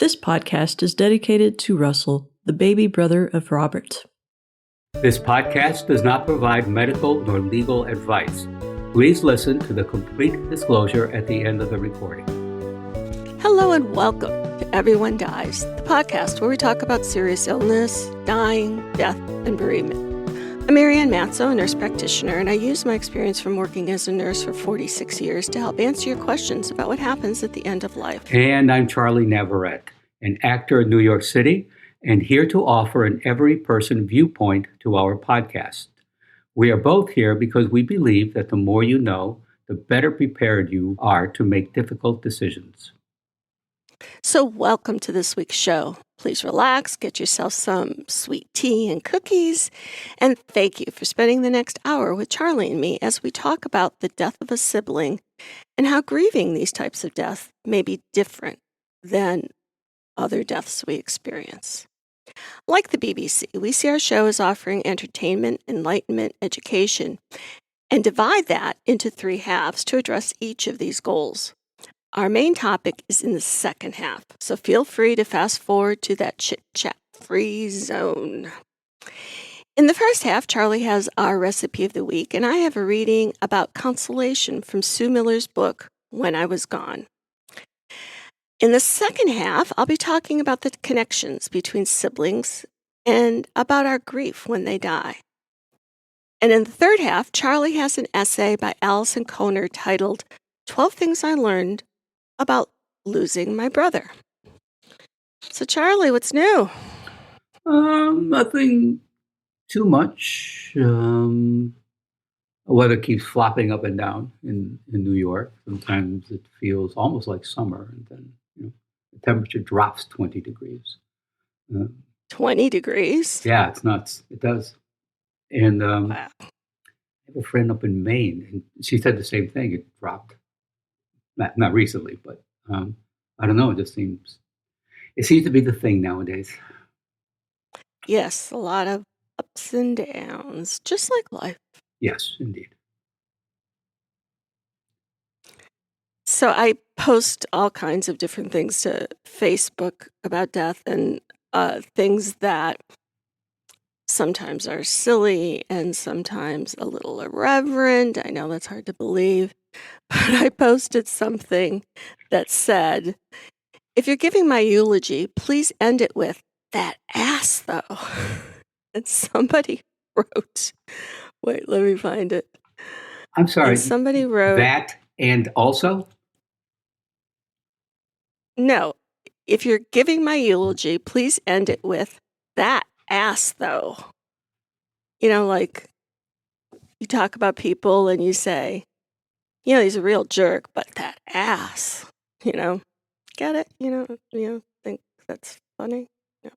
This podcast is dedicated to Russell, the baby brother of Robert. This podcast does not provide medical nor legal advice. Please listen to the complete disclosure at the end of the recording. Hello and welcome to Everyone Dies, the podcast where we talk about serious illness, dying, death, and bereavement. I'm Marianne Matzo, a nurse practitioner, and I use my experience from working as a nurse for 46 years to help answer your questions about what happens at the end of life. And I'm Charlie Navarrete, an actor in New York City, and here to offer an every-person viewpoint to our podcast. We are both here because we believe that the more you know, the better prepared you are to make difficult decisions. So welcome to this week's show. Please relax, get yourself some sweet tea and cookies, and thank you for spending the next hour with Charlie and me as we talk about the death of a sibling and how grieving these types of death may be different than other deaths we experience. Like the BBC, we see our show as offering entertainment, enlightenment, education, and divide that into three halves to address each of these goals. Our main topic is in the second half, so feel free to fast forward to that chit-chat-free zone. In the first half, Charlie has our recipe of the week, and I have a reading about consolation from Sue Miller's book, When I Was Gone. In the second half, I'll be talking about the connections between siblings and about our grief when they die. And in the third half, Charlie has an essay by Alison Kohner titled 12 Things I Learned About Losing My Brother. So Charlie, what's new? Nothing too much. The weather keeps flopping up and down in New York. Sometimes it feels almost like summer, and then the temperature drops 20 degrees. 20 degrees? Yeah, it's nuts. It does. And Wow. I have a friend up in Maine, and she said the same thing. It dropped. Not recently, but I don't know. It seems to be the thing nowadays. Yes, a lot of ups and downs, just like life. Yes, indeed. So I post all kinds of different things to Facebook about death and things that sometimes are silly and sometimes a little irreverent. I know that's hard to believe. But I posted something that said, if you're giving my eulogy, please end it with, that ass though. And somebody wrote, wait, let me find it. I'm sorry. And somebody wrote. That and also? No, if you're giving my eulogy, please end it with, that ass though. You know, like you talk about people and you say, he's a real jerk, but that ass, get it? Think that's funny? No.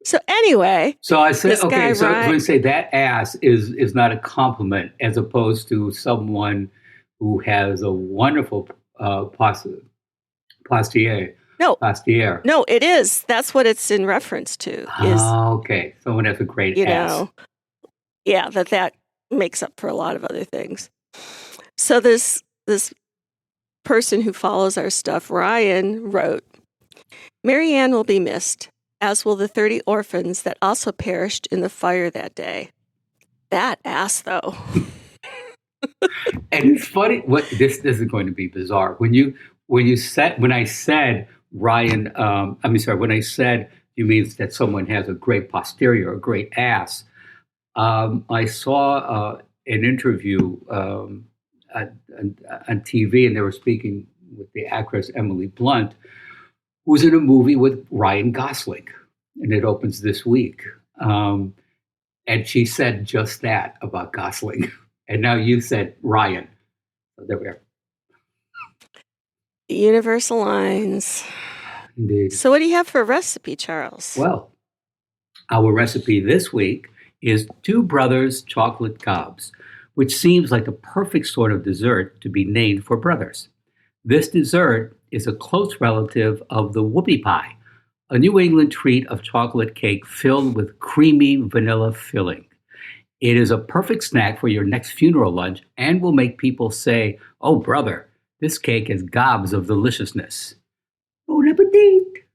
So anyway. So I said, okay, so Ryan, when you say that ass is not a compliment as opposed to someone who has a wonderful postiere. No, it is. That's what it's in reference to. Okay. Someone has a great ass. Yeah, that makes up for a lot of other things. So this person who follows our stuff, Ryan, wrote, Marianne will be missed, as will the 30 orphans that also perished in the fire that day. That ass, though. And it's funny. This is going to be bizarre. When I said Ryan, when I said you mean that someone has a great posterior, a great ass. I saw an interview on TV, and they were speaking with the actress Emily Blunt, who's in a movie with Ryan Gosling, and it opens this week. And she said just that about Gosling. And now you said Ryan. So there we are. The universe aligns. Indeed. So what do you have for a recipe, Charles? Well, our recipe this week is Two Brothers Chocolate Gobs, which seems like a perfect sort of dessert to be named for brothers. This dessert is a close relative of the whoopie pie, a New England treat of chocolate cake filled with creamy vanilla filling. It is a perfect snack for your next funeral lunch and will make people say, "Oh, brother, This cake is gobs of deliciousness. Bon appetit.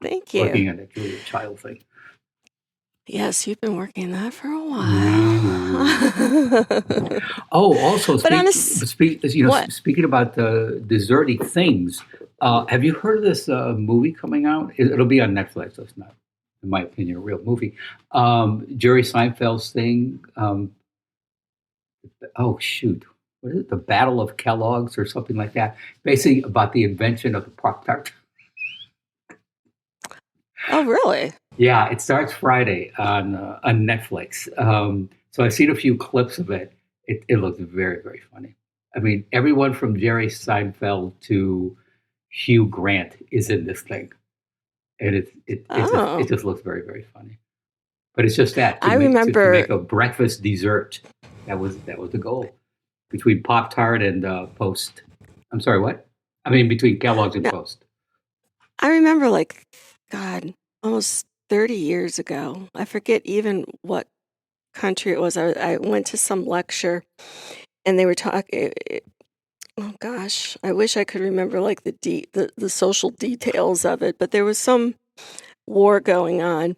Thank you. Working on that Julia Child thing. Yes, you've been working that for a while. Oh, also, But speaking about the desserty things, have you heard of this movie coming out? It'll be on Netflix. So it's not, in my opinion, a real movie. Jerry Seinfeld's thing. Oh, shoot. What is it? The Battle of Kellogg's or something like that. Basically about the invention of the Pop-Tart. Oh, really? Yeah, it starts Friday on Netflix. So I've seen a few clips of it. It looks very, very funny. I mean, everyone from Jerry Seinfeld to Hugh Grant is in this thing, and it just looks very, very funny. But it's just that to make a breakfast dessert. That was the goal between Pop-Tart and Post. I'm sorry, what? I mean, between Kellogg's and Post. I remember, almost 30 years ago. I forget even what country it was. I went to some lecture, and they were talking. Oh gosh, I wish I could remember the social details of it. But there was some war going on,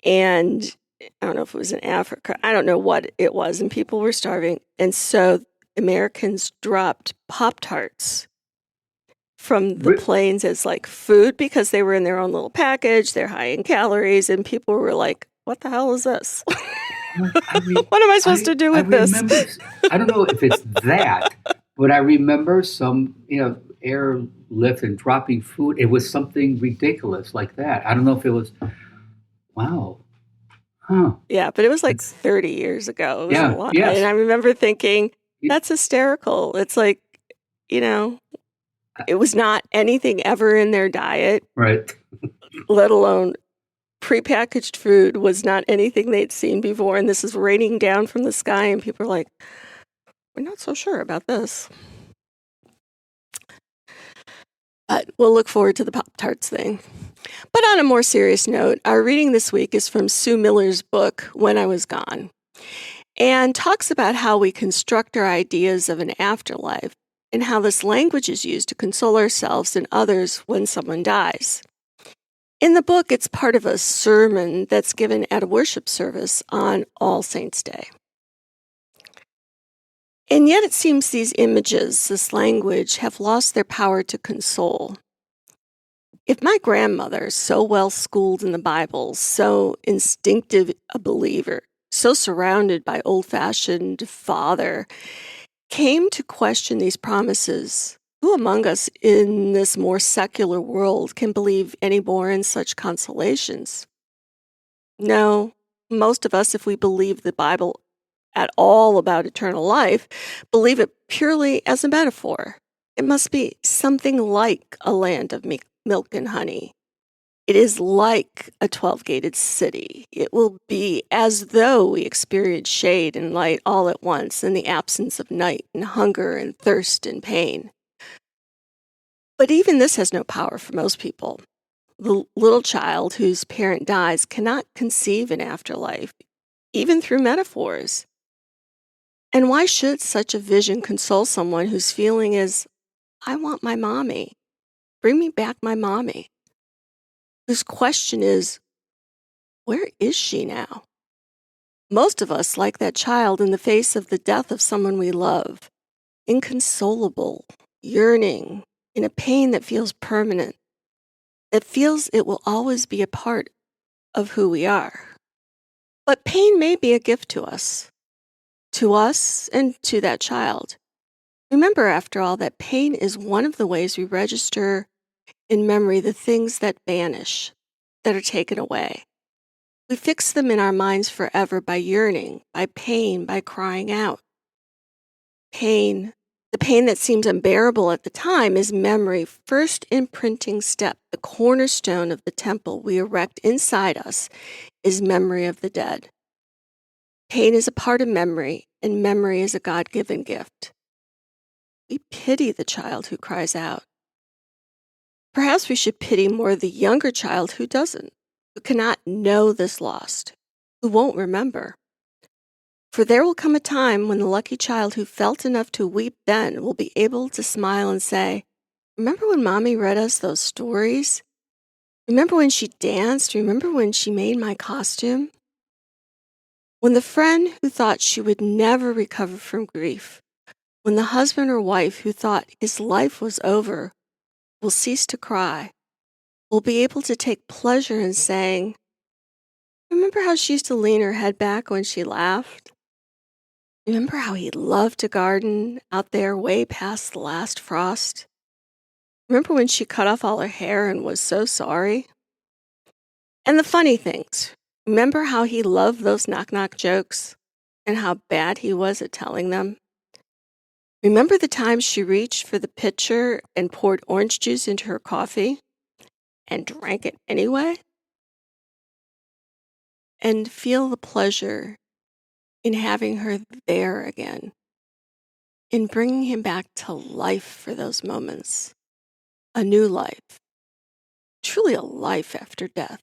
and I don't know if it was in Africa. I don't know what it was, and people were starving, and so Americans dropped Pop-Tarts from the planes as food because they were in their own little package. They're high in calories, and people were like, "What the hell is this? What am I supposed to do with this?" I don't know if it's that, but I remember some airlift and dropping food. It was something ridiculous like that. I don't know if it was. Wow. Huh. Yeah, but it was 30 years ago. It was a lot. Yes. And I remember thinking, that's hysterical. It's it was not anything ever in their diet. Right. Let alone prepackaged food was not anything they'd seen before. And this is raining down from the sky. And people are like, we're not so sure about this. But we'll look forward to the Pop-Tarts thing. But on a more serious note, our reading this week is from Sue Miller's book, When I Was Gone, and talks about how we construct our ideas of an afterlife and how this language is used to console ourselves and others when someone dies. In the book, it's part of a sermon that's given at a worship service on All Saints' Day. And yet it seems these images, this language, have lost their power to console. If my grandmother, so well schooled in the Bible, so instinctive a believer, so surrounded by old-fashioned father, came to question these promises, who among us in this more secular world can believe any more in such consolations? No, most of us, if we believe the Bible at all about eternal life, believe it purely as a metaphor. It must be something like a land of milk and honey. It is like a 12-gated city. It will be as though we experience shade and light all at once in the absence of night and hunger and thirst and pain. But even this has no power for most people. The little child whose parent dies cannot conceive an afterlife, even through metaphors. And why should such a vision console someone whose feeling is, I want my mommy. Bring me back my mommy. Whose question is, where is she now? Most of us, like that child in the face of the death of someone we love, inconsolable, yearning, in a pain that feels permanent, that feels it will always be a part of who we are. But pain may be a gift to us and to that child. Remember, after all, that pain is one of the ways we register in memory the things that vanish, that are taken away. We fix them in our minds forever by yearning, by pain, by crying out. Pain, the pain that seems unbearable at the time, is memory, first imprinting step, the cornerstone of the temple we erect inside us is memory of the dead. Pain is a part of memory, and memory is a God-given gift. We pity the child who cries out. Perhaps we should pity more the younger child who doesn't, who cannot know this loss, who won't remember. For there will come a time when the lucky child who felt enough to weep then will be able to smile and say, "Remember when Mommy read us those stories? Remember when she danced? Remember when she made my costume?" When the friend who thought she would never recover from grief, when the husband or wife who thought his life was over will cease to cry, will be able to take pleasure in saying, "Remember how she used to lean her head back when she laughed? Remember how he loved to garden out there way past the last frost? Remember when she cut off all her hair and was so sorry? And the funny things. Remember how he loved those knock-knock jokes and how bad he was at telling them? Remember the time she reached for the pitcher and poured orange juice into her coffee and drank it anyway?" And feel the pleasure in having her there again, in bringing him back to life for those moments, a new life, truly a life after death.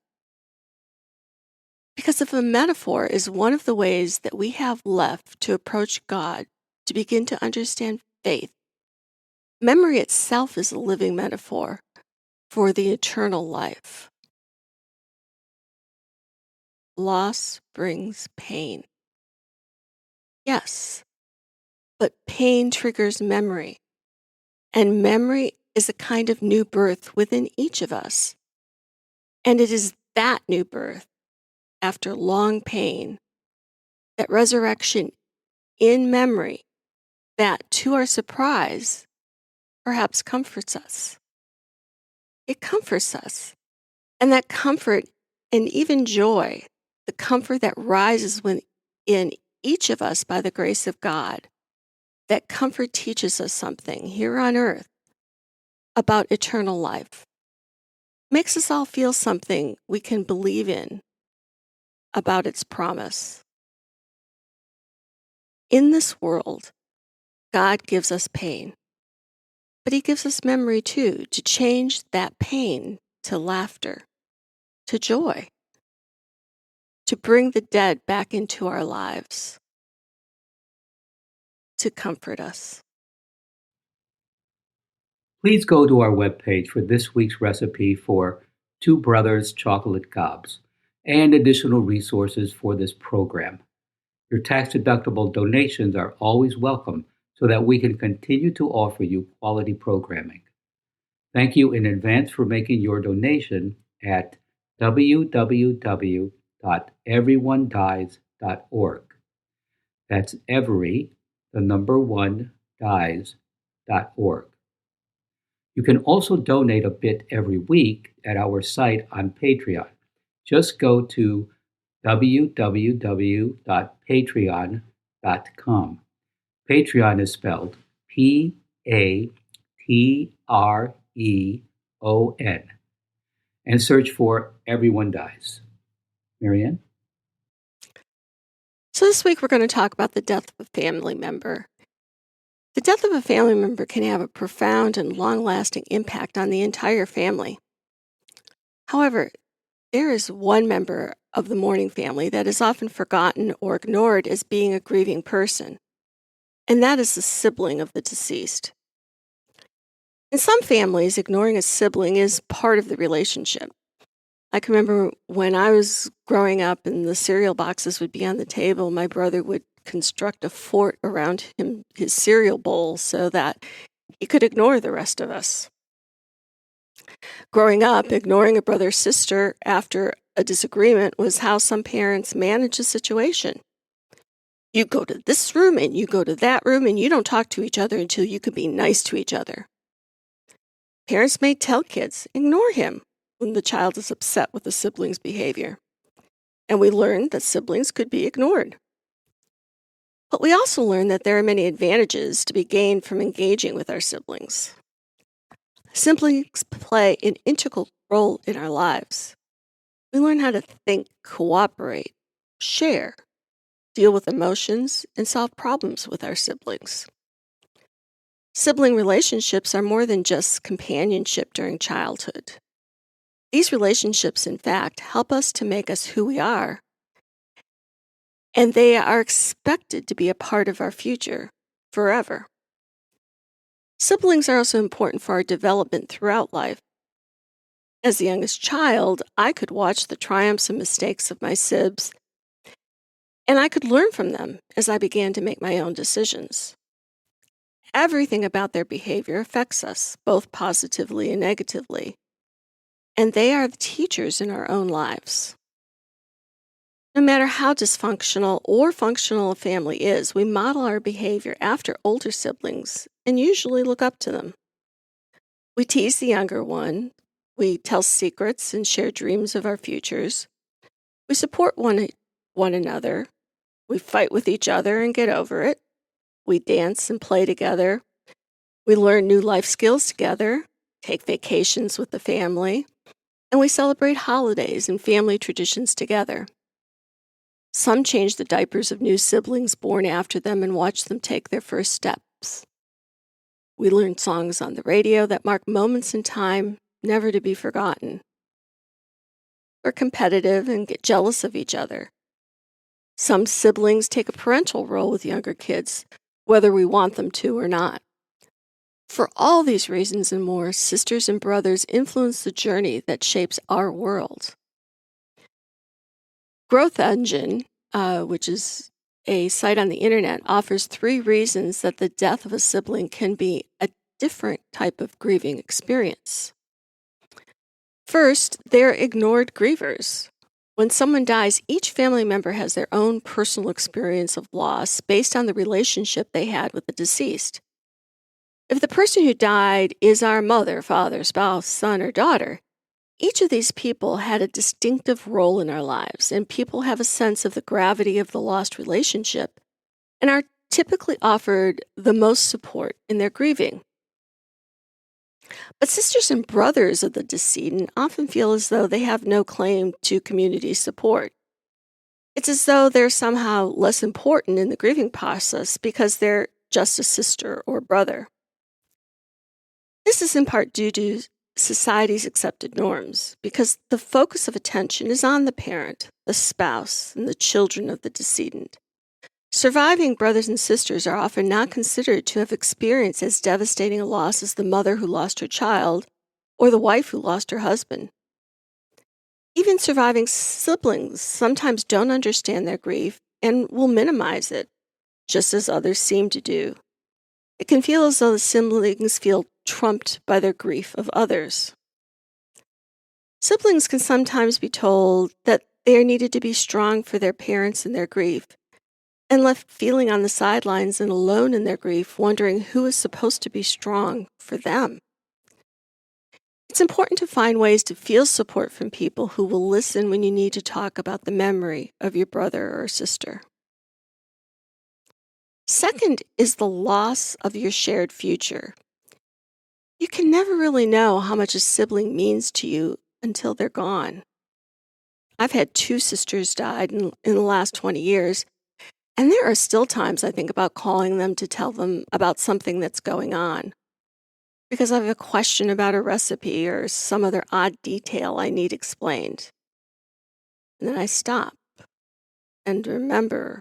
Because if a metaphor is one of the ways that we have left to approach God, to begin to understand faith, memory itself is a living metaphor for the eternal life. Loss brings pain. Yes, but pain triggers memory, and memory is a kind of new birth within each of us. And it is that new birth, after long pain, that resurrection in memory, that, to our surprise, perhaps comforts us. It comforts us. And that comfort and even joy, the comfort that rises within each of us by the grace of God, that comfort teaches us something here on earth about eternal life. Makes us all feel something we can believe in about its promise. In this world, God gives us pain, but He gives us memory too, to change that pain to laughter, to joy, to bring the dead back into our lives, to comfort us. Please go to our webpage for this week's recipe for Two Brothers Chocolate Gobs and additional resources for this program. Your tax-deductible donations are always welcome so that we can continue to offer you quality programming. Thank you in advance for making your donation at www.everyonedies.org. That's every, the number one, dies.org. You can also donate a bit every week at our site on Patreon. Just go to www.patreon.com. Patreon is spelled Patreon, and search for Everyone Dies. Marianne? So this week we're going to talk about the death of a family member. The death of a family member can have a profound and long-lasting impact on the entire family. However, there is one member of the mourning family that is often forgotten or ignored as being a grieving person, and that is the sibling of the deceased. In some families, ignoring a sibling is part of the relationship. I can remember when I was growing up and the cereal boxes would be on the table, my brother would construct a fort around his cereal bowl so that he could ignore the rest of us. Growing up, ignoring a brother or sister after a disagreement was how some parents manage a situation. You go to this room and you go to that room and you don't talk to each other until you can be nice to each other. Parents may tell kids, ignore him, when the child is upset with the sibling's behavior. And we learned that siblings could be ignored. But we also learned that there are many advantages to be gained from engaging with our siblings. Siblings play an integral role in our lives. We learn how to think, cooperate, share, deal with emotions, and solve problems with our siblings. Sibling relationships are more than just companionship during childhood. These relationships, in fact, help us to make us who we are and they are expected to be a part of our future forever. Siblings are also important for our development throughout life. As the youngest child, I could watch the triumphs and mistakes of my sibs, and I could learn from them as I began to make my own decisions. Everything about their behavior affects us, both positively and negatively, and they are the teachers in our own lives. No matter how dysfunctional or functional a family is, we model our behavior after older siblings and usually look up to them. We tease the younger one, we tell secrets and share dreams of our futures, we support one another, we fight with each other and get over it, we dance and play together, we learn new life skills together, take vacations with the family, and we celebrate holidays and family traditions together. Some change the diapers of new siblings born after them and watch them take their first steps. We learn songs on the radio that mark moments in time never to be forgotten. We're competitive and get jealous of each other. Some siblings take a parental role with younger kids, whether we want them to or not. For all these reasons and more, sisters and brothers influence the journey that shapes our world. Growth Engine, which is a site on the internet, offers 3 reasons that the death of a sibling can be a different type of grieving experience. First, they're ignored grievers. When someone dies, each family member has their own personal experience of loss based on the relationship they had with the deceased. If the person who died is our mother, father, spouse, son, or daughter, each of these people had a distinctive role in our lives, and people have a sense of the gravity of the lost relationship and are typically offered the most support in their grieving. But sisters and brothers of the decedent often feel as though they have no claim to community support. It's as though they're somehow less important in the grieving process because they're just a sister or brother. This is in part due to society's accepted norms, because the focus of attention is on the parent, the spouse, and the children of the decedent. Surviving brothers and sisters are often not considered to have experienced as devastating a loss as the mother who lost her child or the wife who lost her husband. Even surviving siblings sometimes don't understand their grief and will minimize it, just as others seem to do. It can feel as though the siblings feel trumped by their grief of others. Siblings can sometimes be told that they are needed to be strong for their parents in their grief, and left feeling on the sidelines and alone in their grief, wondering who is supposed to be strong for them. It's important to find ways to feel support from people who will listen when you need to talk about the memory of your brother or sister. Second is the loss of your shared future. You can never really know how much a sibling means to you until they're gone. I've had 2 sisters died in the last 20 years, and there are still times I think about calling them to tell them about something that's going on, because I have a question about a recipe or some other odd detail I need explained. And then I stop and remember,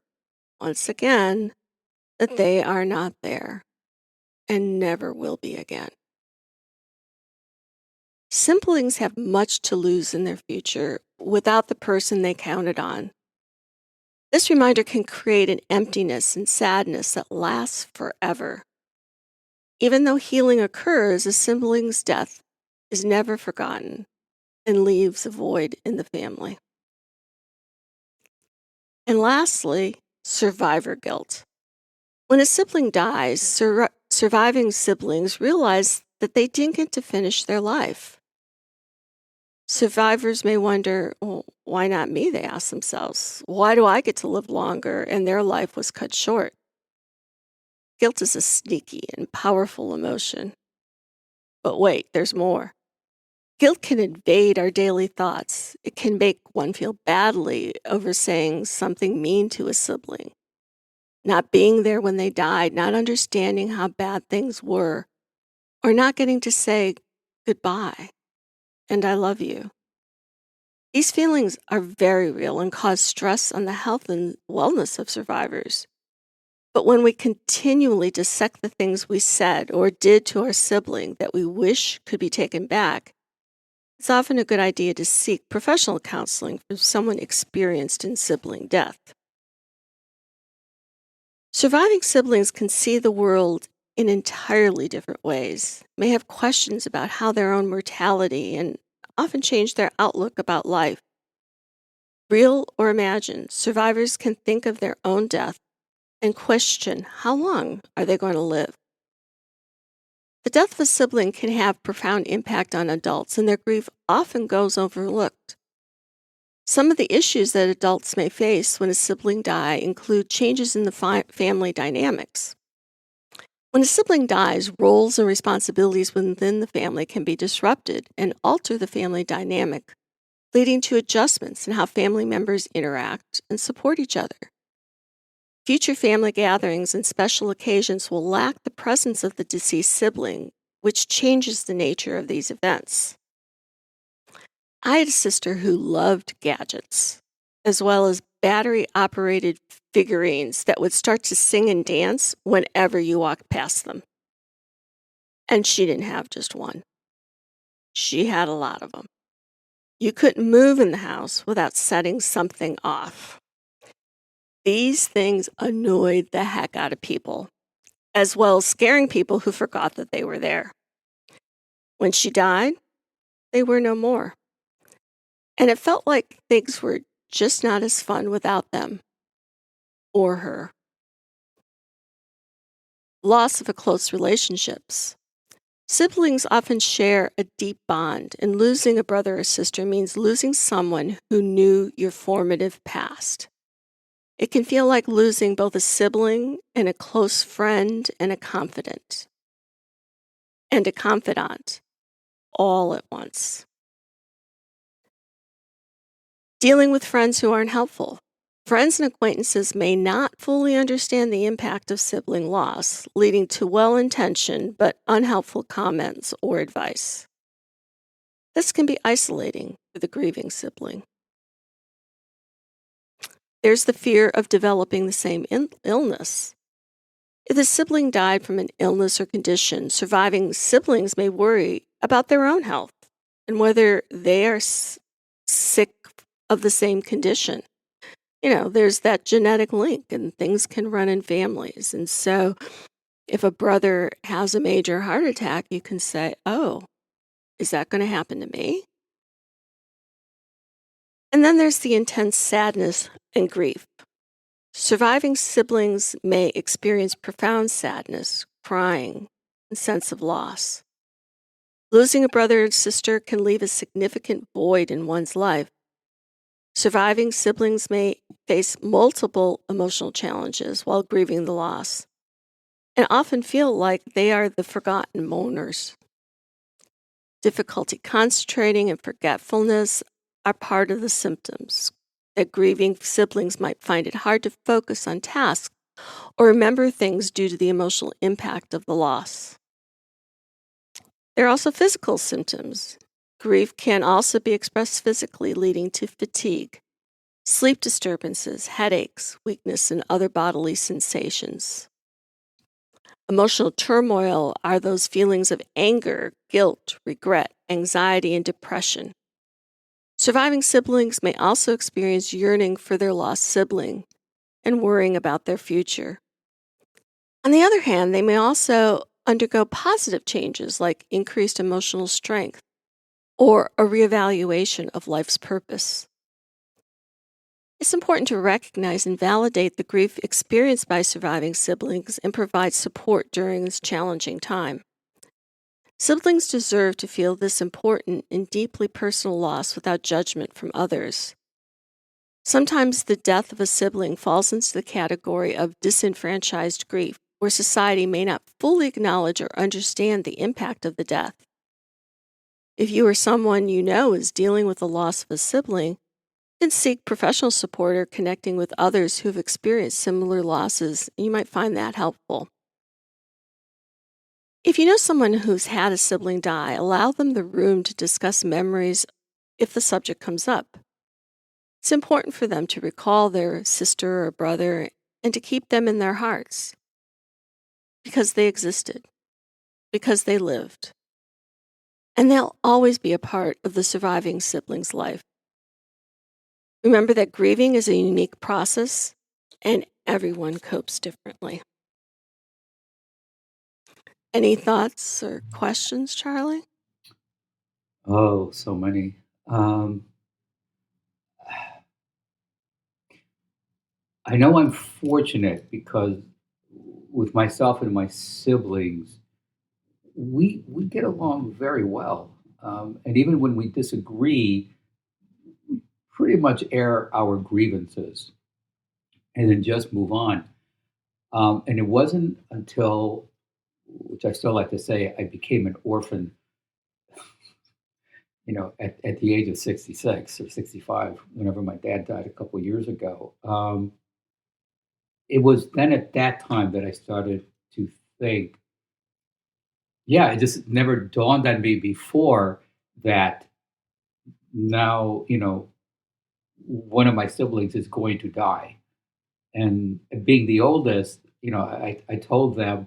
once again, that they are not there and never will be again. Siblings have much to lose in their future without the person they counted on. This reminder can create an emptiness and sadness that lasts forever. Even though healing occurs, a sibling's death is never forgotten and leaves a void in the family. And lastly, survivor guilt. When a sibling dies, surviving siblings realize that they didn't get to finish their life. Survivors may wonder, well, why not me, they ask themselves. Why do I get to live longer and their life was cut short? Guilt is a sneaky and powerful emotion. But wait, there's more. Guilt can invade our daily thoughts. It can make one feel badly over saying something mean to a sibling, not being there when they died, not understanding how bad things were, or not getting to say goodbye and I love you. These feelings are very real and cause stress on the health and wellness of survivors. But when we continually dissect the things we said or did to our sibling that we wish could be taken back, it's often a good idea to seek professional counseling from someone experienced in sibling death. Surviving siblings can see the world in entirely different ways, may have questions about how their own mortality, and often change their outlook about life. Real or imagined, survivors can think of their own death and question how long are they going to live. The death of a sibling can have profound impact on adults, and their grief often goes overlooked. Some of the issues that adults may face when a sibling dies include changes in the family dynamics. When a sibling dies, roles and responsibilities within the family can be disrupted and alter the family dynamic, leading to adjustments in how family members interact and support each other. Future family gatherings and special occasions will lack the presence of the deceased sibling, which changes the nature of these events. I had a sister who loved gadgets, as well as battery-operated figurines that would start to sing and dance whenever you walked past them. And she didn't have just one. She had a lot of them. You couldn't move in the house without setting something off. These things annoyed the heck out of people, as well as scaring people who forgot that they were there. When she died, they were no more. And it felt like things were just not as fun without them or her. Loss of a close relationships. Siblings often share a deep bond, and losing a brother or sister means losing someone who knew your formative past. It can feel like losing both a sibling and a close friend and a confidant all at once. Dealing with friends who aren't helpful. Friends and acquaintances may not fully understand the impact of sibling loss, leading to well-intentioned but unhelpful comments or advice. This can be isolating for the grieving sibling. There's the fear of developing the same illness. If the sibling died from an illness or condition, surviving siblings may worry about their own health and whether they are sick of the same condition. There's that genetic link, and things can run in families. And so if a brother has a major heart attack, you can say, oh, is that going to happen to me? And then there's the intense sadness and grief. Surviving siblings may experience profound sadness, crying, and sense of loss. Losing a brother or sister can leave a significant void in one's life. Surviving siblings may face multiple emotional challenges while grieving the loss, and often feel like they are the forgotten mourners. Difficulty concentrating and forgetfulness are part of the symptoms. That grieving siblings might find it hard to focus on tasks or remember things due to the emotional impact of the loss. There are also physical symptoms. Grief can also be expressed physically, leading to fatigue, sleep disturbances, headaches, weakness, and other bodily sensations. Emotional turmoil are those feelings of anger, guilt, regret, anxiety, and depression. Surviving siblings may also experience yearning for their lost sibling and worrying about their future. On the other hand, they may also undergo positive changes like increased emotional strength or a reevaluation of life's purpose. It's important to recognize and validate the grief experienced by surviving siblings and provide support during this challenging time. Siblings deserve to feel this important and deeply personal loss without judgment from others. Sometimes the death of a sibling falls into the category of disenfranchised grief, where society may not fully acknowledge or understand the impact of the death. If you or someone you know is dealing with the loss of a sibling, you can seek professional support or connecting with others who have experienced similar losses. You might find that helpful. If you know someone who's had a sibling die, allow them the room to discuss memories if the subject comes up. It's important for them to recall their sister or brother and to keep them in their hearts because they existed, because they lived. And they'll always be a part of the surviving sibling's life. Remember that grieving is a unique process and everyone copes differently. Any thoughts or questions, Charlie? Oh, so many. I know I'm fortunate because with myself and my siblings, we get along very well. And even when we disagree, we pretty much air our grievances and then just move on. And it wasn't until, which I still like to say, I became an orphan, at the age of 66 or 65, whenever my dad died a couple of years ago. It was then at that time that I started to think, yeah, it just never dawned on me before that now, one of my siblings is going to die. And being the oldest, I told them,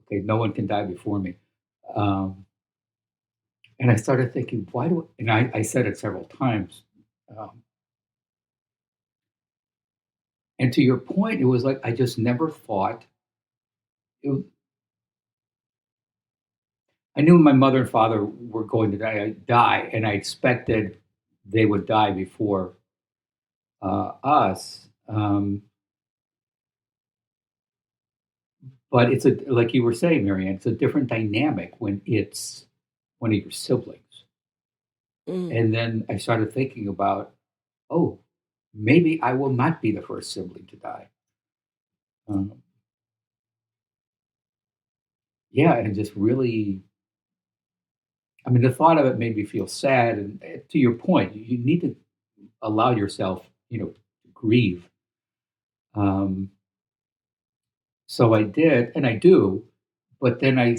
okay, no one can die before me. Um, and I started thinking, why do, and I said it several times. Um, and to your point, it was like, I just never thought, it, I knew my mother and father were going to die, and I expected they would die before us. But it's like you were saying, Marianne, it's a different dynamic when it's one of your siblings. Mm. And then I started thinking about, oh, maybe I will not be the first sibling to die. Um, yeah, and it just really, I mean, the thought of it made me feel sad. And to your point, you need to allow yourself, to grieve. Um, so I did, and I do, but then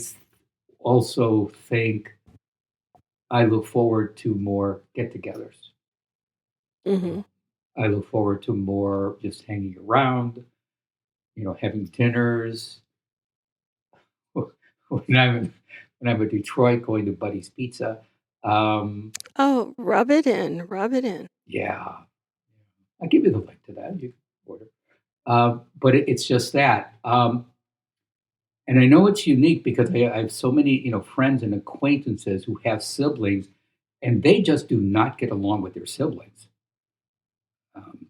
also think I look forward to more get-togethers. Mm-hmm. I look forward to more just hanging around, having dinners. When I'm in Detroit, going to Buddy's Pizza. Oh, rub it in, rub it in. Yeah, I'll give you the link to that. You can order. But it's just that. And I know it's unique because I have so many, friends and acquaintances who have siblings, and they just do not get along with their siblings. Um,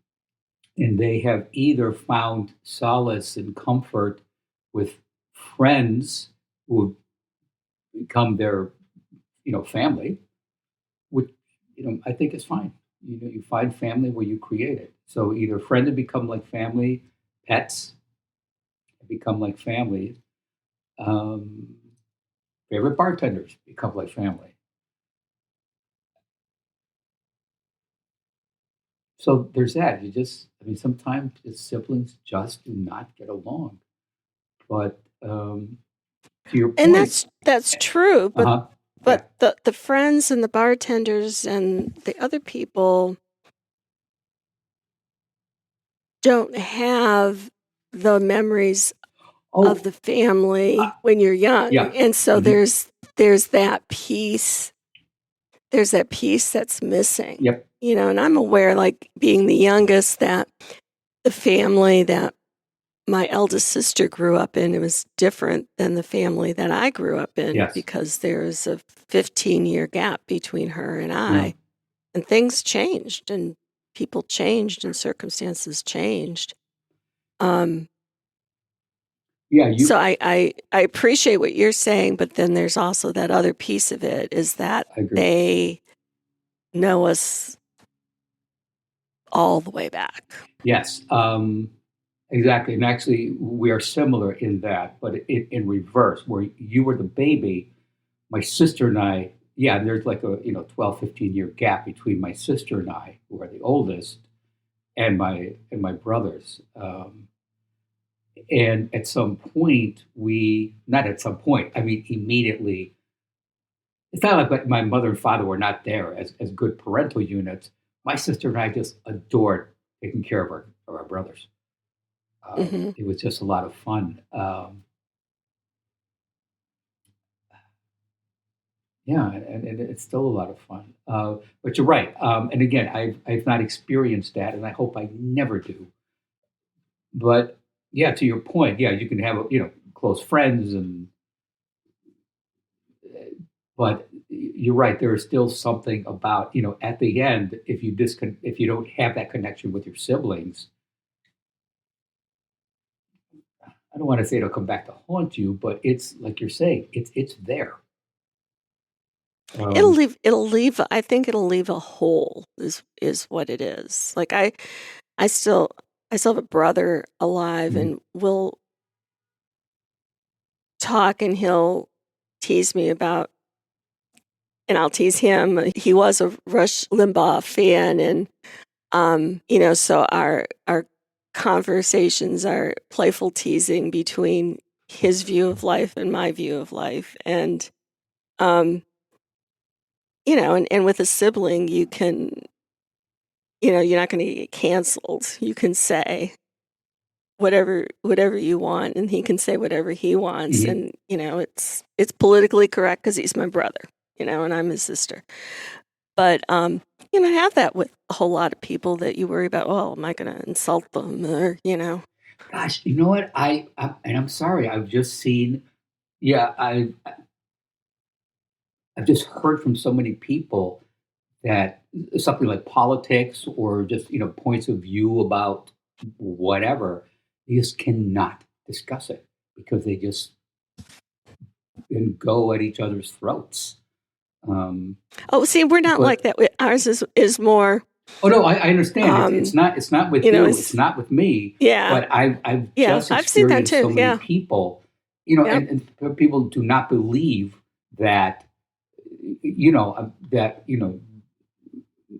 and they have either found solace and comfort with friends who have become their, family, which, I think is fine. You find family where you create it. So either friends have become like family, pets have become like family, um, favorite bartenders become like family. So there's that. Sometimes siblings just do not get along. But to your And point, that's true, but uh-huh, but the friends and the bartenders and the other people don't have the memories of oh, the family uh, when you're young. yeah, And so mhm, there's that piece. There's that piece that's missing. yep, And I'm aware, like being the youngest, that the family that my eldest sister grew up in, it was different than the family that I grew up in yes, because there's a 15-year gap between her and yeah, I. And things changed and people changed and circumstances changed. Um, yeah. so I appreciate what you're saying, but then there's also that other piece of it is that I agree. they know us all the way back. Yes, exactly. And actually, we are similar in that, but in reverse, where you were the baby, my sister and I, yeah, and there's like a 12, 15-year gap between my sister and I, who are the oldest, and my brothers. And at some point, not at some point, I mean, immediately, it's not like my mother and father were not there as good parental units. My sister and I just adored taking care of our brothers. Hmm. It was just a lot of fun. Yeah, and it's still a lot of fun. But you're right. And again, I've not experienced that, and I hope I never do. But yeah, to your point, yeah, you can have close friends, but you're right. There is still something about at the end, if you don't have that connection with your siblings, I don't want to say it'll come back to haunt you, but it's like you're saying, it's there. Um, It'll leave, I think it'll leave a hole is what it is. Like I still I still have a brother alive, mhm. and we'll talk, and he'll tease me about, and I'll tease him. He was a Rush Limbaugh fan, and so our conversations are playful teasing between his view of life and my view of life. And um, and with a sibling, you can, you're not going to get canceled. You can say whatever you want, and he can say whatever he wants, Mhm. and it's politically correct because he's my brother, and I'm his sister. But you don't have that with a whole lot of people that you worry about. Oh, am I going to insult them, or. Gosh, you know what? And I'm sorry. I've just seen. Yeah, I've just heard from so many people that something like politics or just points of view about whatever, they just cannot discuss it because they just go at each other's throats. Um, Oh, see, we're not like but that. Ours is more, oh no, I understand. um, It's not with you. It's it's not with me. yeah, But I've yeah. just I've seen that experienced so too. many Yeah, people, yep. and people do not believe that that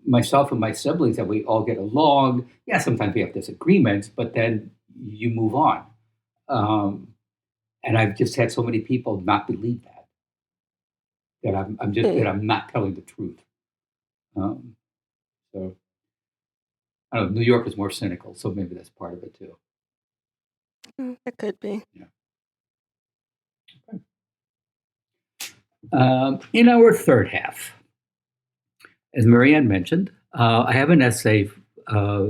myself and my siblings that we all get along. Yeah, sometimes we have disagreements, but then you move on. Um, and I've just had so many people not believe that Hmm. that I'm not telling the truth. Um, so I don't know. New York is more cynical, so maybe that's part of it too. That could be. Yeah. In our third half, as Marianne mentioned, I have an essay uh,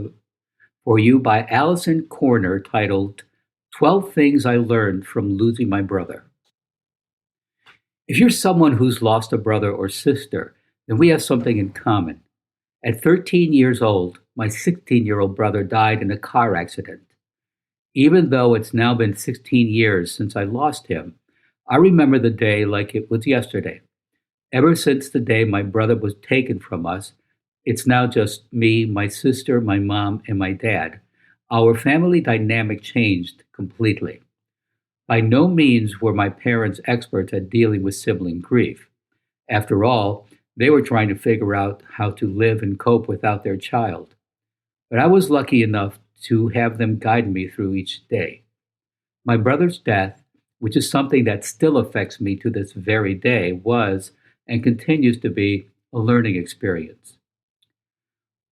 for you by Allison Corner titled 12 Things I Learned from Losing My Brother. If you're someone who's lost a brother or sister, then we have something in common. At 13 years old, my 16-year-old brother died in a car accident. Even though it's now been 16 years since I lost him, I remember the day like it was yesterday. Ever since the day my brother was taken from us, it's now just me, my sister, my mom, and my dad. Our family dynamic changed completely. By no means were my parents experts at dealing with sibling grief. After all, they were trying to figure out how to live and cope without their child. But I was lucky enough to have them guide me through each day. My brother's death, which is something that still affects me to this very day, was and continues to be a learning experience.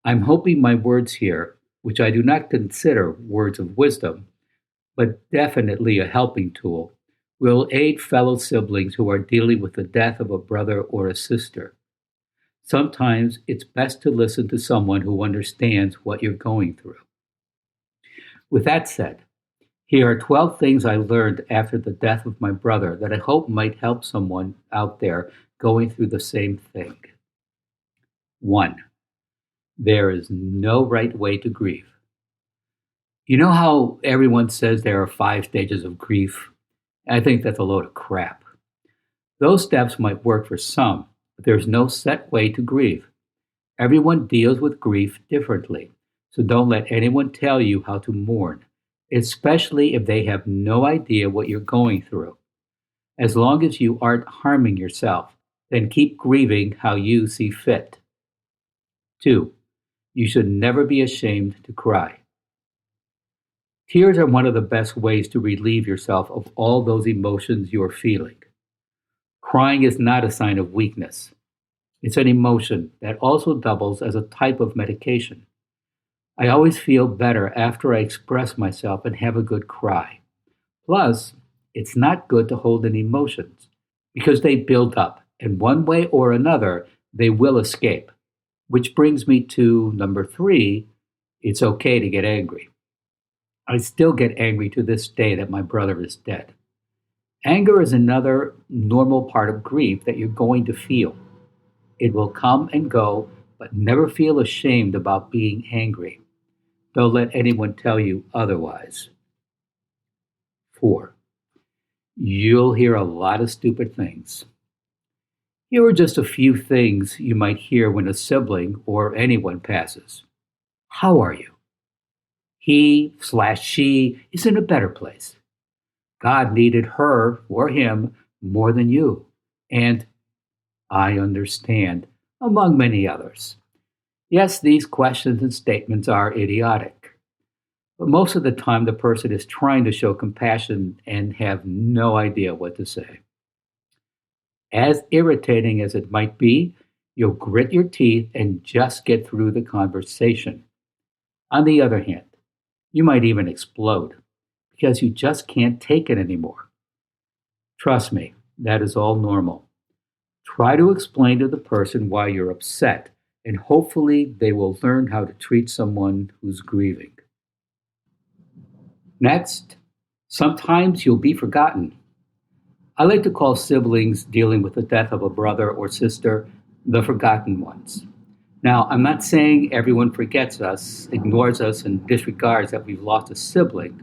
I'm hoping my words here, which I do not consider words of wisdom, but definitely a helping tool, will aid fellow siblings who are dealing with the death of a brother or a sister. Sometimes it's best to listen to someone who understands what you're going through. With that said, here are 12 things I learned after the death of my brother that I hope might help someone out there going through the same thing. 1. There is no right way to grieve. You know how everyone says there are 5 stages of grief? I think that's a load of crap. Those steps might work for some, but there's no set way to grieve. Everyone deals with grief differently, so don't let anyone tell you how to mourn, especially if they have no idea what you're going through. As long as you aren't harming yourself, then keep grieving how you see fit. 2. You should never be ashamed to cry. Tears are one of the best ways to relieve yourself of all those emotions you're feeling. Crying is not a sign of weakness. It's an emotion that also doubles as a type of medication. I always feel better after I express myself and have a good cry. Plus, it's not good to hold in emotions because they build up, and one way or another, they will escape. Which brings me to number 3, it's okay to get angry. I still get angry to this day that my brother is dead. Anger is another normal part of grief that you're going to feel. It will come and go, but never feel ashamed about being angry. Don't let anyone tell you otherwise. 4. You'll hear a lot of stupid things. Here are just a few things you might hear when a sibling or anyone passes. How are you? He/she is in a better place. God needed her or him more than you. And I understand, among many others. Yes, these questions and statements are idiotic. But most of the time, the person is trying to show compassion and have no idea what to say. As irritating as it might be, you'll grit your teeth and just get through the conversation. On the other hand, you might even explode because you just can't take it anymore. Trust me, that is all normal. Try to explain to the person why you're upset, and hopefully they will learn how to treat someone who's grieving. Next, sometimes you'll be forgotten. I like to call siblings dealing with the death of a brother or sister the forgotten ones. Now, I'm not saying everyone forgets us, ignores us, and disregards that we've lost a sibling,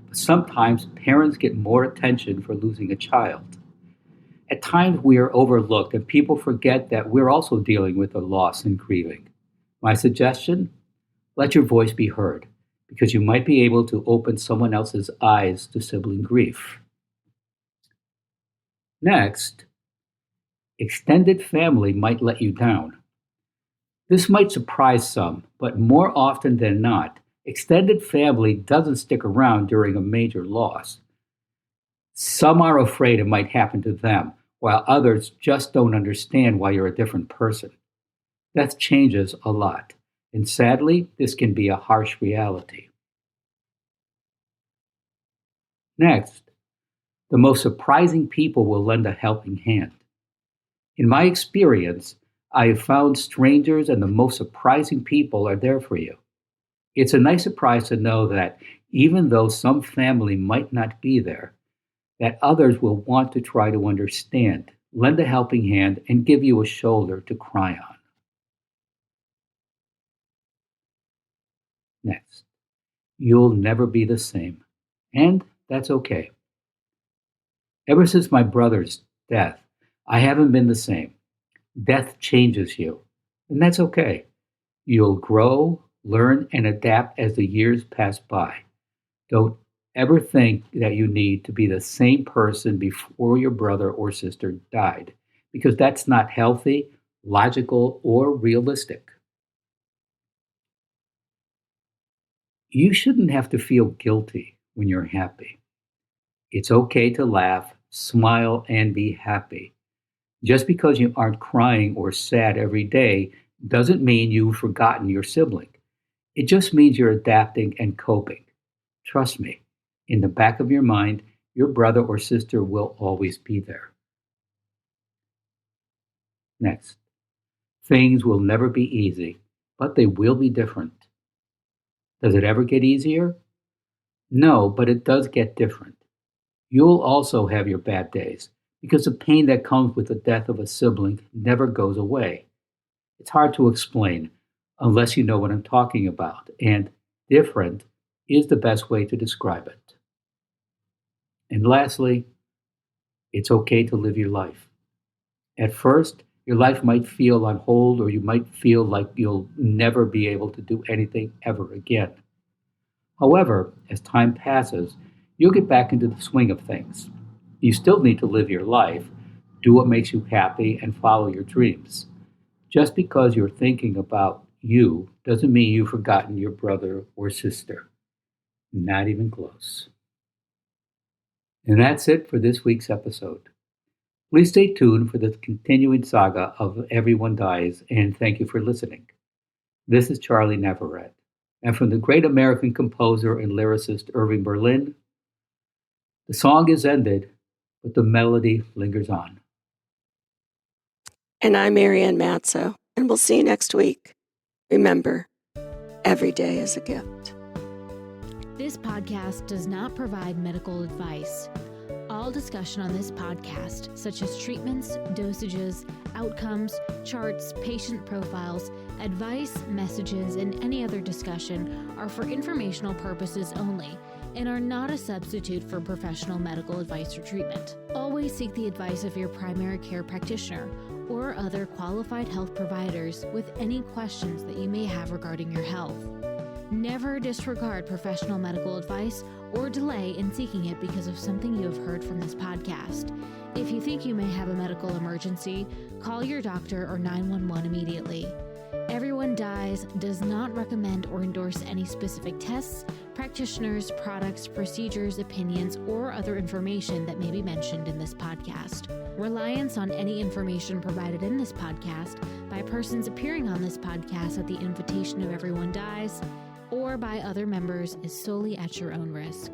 but sometimes parents get more attention for losing a child. At times, we are overlooked, and people forget that we're also dealing with a loss and grieving. My suggestion? Let your voice be heard, because you might be able to open someone else's eyes to sibling grief. Next, extended family might let you down. This might surprise some, but more often than not, extended family doesn't stick around during a major loss. Some are afraid it might happen to them, while others just don't understand why you're a different person. Death changes a lot, and sadly, this can be a harsh reality. Next, the most surprising people will lend a helping hand. In my experience, I have found strangers and the most surprising people are there for you. It's a nice surprise to know that even though some family might not be there, that others will want to try to understand, lend a helping hand, and give you a shoulder to cry on. Next, you'll never be the same, and that's okay. Ever since my brother's death, I haven't been the same. Death changes you, and that's okay. You'll grow, learn, and adapt as the years pass by. Don't ever think that you need to be the same person before your brother or sister died, because that's not healthy, logical, or realistic. You shouldn't have to feel guilty when you're happy. It's okay to laugh, smile, and be happy. Just because you aren't crying or sad every day doesn't mean you've forgotten your sibling. It just means you're adapting and coping. Trust me, in the back of your mind, your brother or sister will always be there. Next, things will never be easy, but they will be different. Does it ever get easier? No, but it does get different. You'll also have your bad days, because the pain that comes with the death of a sibling never goes away. It's hard to explain unless you know what I'm talking about, and different is the best way to describe it. And lastly, it's okay to live your life. At first, your life might feel on hold, or you might feel like you'll never be able to do anything ever again. However, as time passes, you'll get back into the swing of things. You still need to live your life, do what makes you happy, and follow your dreams. Just because you're thinking about you doesn't mean you've forgotten your brother or sister. Not even close. And that's it for this week's episode. Please stay tuned for the continuing saga of Everyone Dies, and thank you for listening. This is Charlie Navarrete, and from the great American composer and lyricist Irving Berlin, the song is ended, but the melody lingers on. And I'm Marianne Matzo, and we'll see you next week. Remember, every day is a gift. This podcast does not provide medical advice. All discussion on this podcast, such as treatments, dosages, outcomes, charts, patient profiles, advice, messages, and any other discussion are for informational purposes only and are not a substitute for professional medical advice or treatment. Always seek the advice of your primary care practitioner or other qualified health providers with any questions that you may have regarding your health. Never disregard professional medical advice or delay in seeking it because of something you have heard from this podcast. If you think you may have a medical emergency, call your doctor or 911 immediately. Everyone Dies does not recommend or endorse any specific tests, practitioners, products, procedures, opinions, or other information that may be mentioned in this podcast. Reliance on any information provided in this podcast by persons appearing on this podcast at the invitation of Everyone Dies or by other members is solely at your own risk.